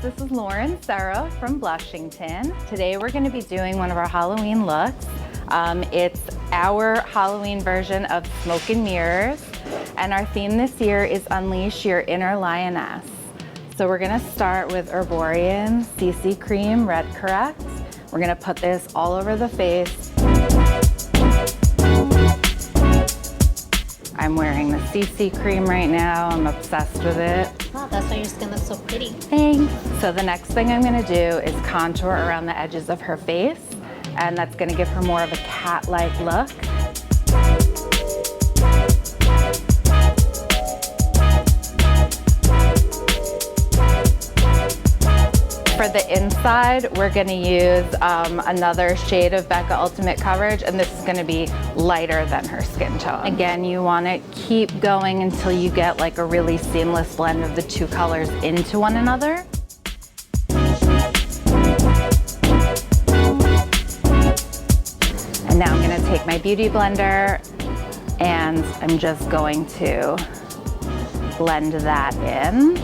this is Lauren Sarah from Blushington. Today we're going to be doing one of our Halloween looks. It's our Halloween version of Smoke and Mirrors, and our theme this year is Unleash Your Inner Lioness. So we're going to start with Herborian CC Cream Red Correct. We're going to put this all over the face. I'm wearing the CC cream right now. I'm obsessed with it. Oh, that's why your skin looks so pretty. Thanks. So the next thing I'm gonna do is contour around the edges of her face, and that's gonna give her more of a cat-like look. For the inside, we're gonna use another shade of Becca Ultimate Coverage, and this is gonna be lighter than her skin tone. Again, you wanna keep going until you get like a really seamless blend of the two colors into one another. And now I'm gonna take my Beauty Blender, and I'm just going to blend that in.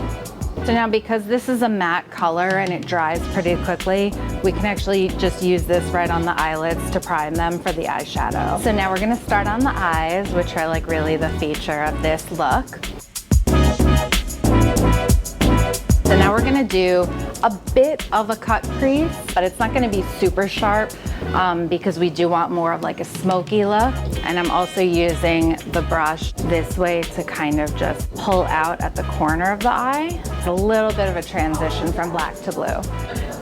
So now, because this is a matte color and it dries pretty quickly, we can actually just use this right on the eyelids to prime them for the eyeshadow. So now we're gonna start on the eyes, which are like really the feature of this look. So now we're gonna do a bit of a cut crease, but it's not gonna be super sharp because we do want more of like a smoky look. And I'm also using the brush this way to kind of just pull out at the corner of the eye. It's a little bit of a transition from black to blue.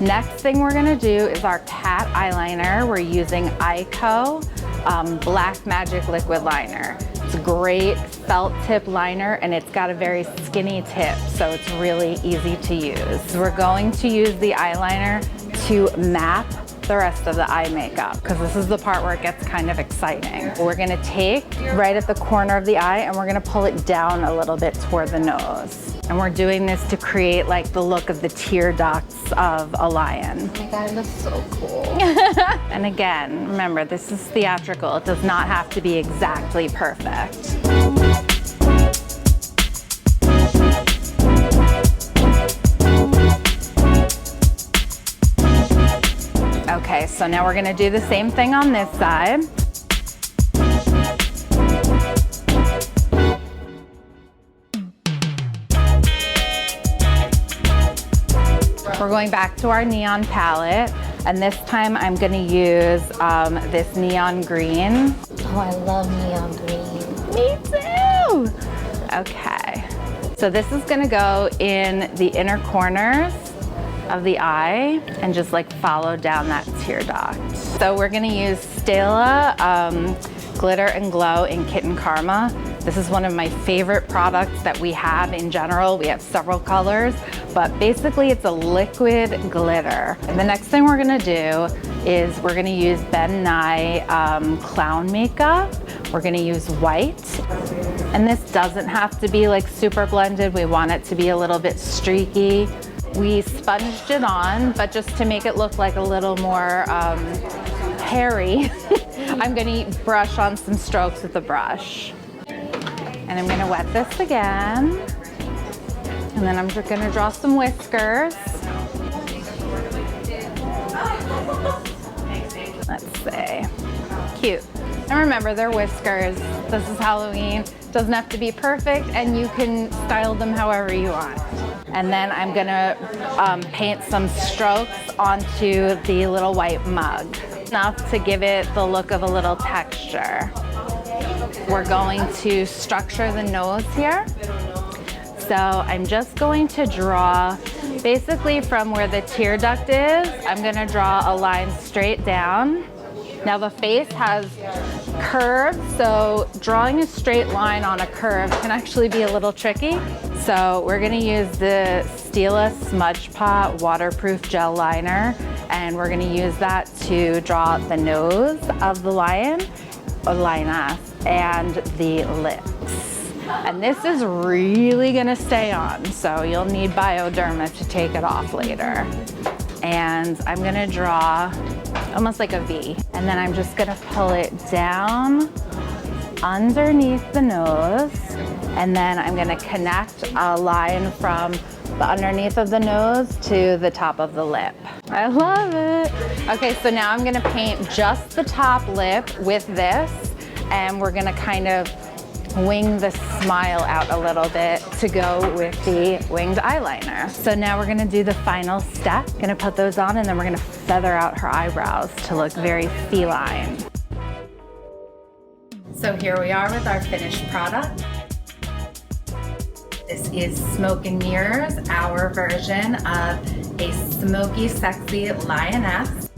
Next thing we're gonna do is our cat eyeliner. We're using Ico Black Magic Liquid Liner. It's a great felt tip liner, and it's got a very skinny tip, so it's really easy to use. We're going to use the eyeliner to map the rest of the eye makeup, because this is the part where it gets kind of exciting. We're gonna take right at the corner of the eye and we're gonna pull it down a little bit toward the nose. And we're doing this to create like the look of the tear ducts of a lion. Oh my God, it looks so cool. And again, remember, this is theatrical. It does not have to be exactly perfect. Okay, so now we're gonna do the same thing on this side. We're going back to our neon palette, and this time I'm gonna use this neon green. Oh, I love neon green. Me too! Okay, so this is gonna go in the inner corners of the eye and just like follow down that tear duct. So we're gonna use Stella Glitter and Glow in Kitten Karma. This is one of my favorite products that we have in general. We have several colors, but basically it's a liquid glitter. And the next thing we're gonna do is we're gonna use Ben Nye Clown Makeup. We're gonna use white. And this doesn't have to be like super blended. We want it to be a little bit streaky. We sponged it on, but just to make it look like a little more hairy, I'm gonna brush on some strokes with the brush. And I'm gonna wet this again. And then I'm just gonna draw some whiskers. Let's see, cute. And remember, they're whiskers. This is Halloween. Doesn't have to be perfect, and you can style them however you want. And then I'm gonna paint some strokes onto the little white mug, enough to give it the look of a little texture. We're going to structure the nose here. So I'm just going to draw, basically from where the tear duct is, I'm gonna draw a line straight down. Now the face has curves, so drawing a straight line on a curve can actually be a little tricky. So we're gonna use the Stila Smudge Pot Waterproof Gel Liner, and we're gonna use that to draw the nose of the lion, or lioness, and the lips. And this is really gonna stay on, so you'll need Bioderma to take it off later. And I'm gonna draw almost like a V. And then I'm just gonna pull it down underneath the nose. And then I'm gonna connect a line from the underneath of the nose to the top of the lip. I love it. Okay, so now I'm gonna paint just the top lip with this, and we're gonna kind of wing the smile out a little bit to go with the winged eyeliner. So now we're gonna do the final step. Gonna put those on, and then we're gonna feather out her eyebrows to look very feline. So here we are with our finished product. This is Smoke and Mirrors, our version of a smoky, sexy lioness.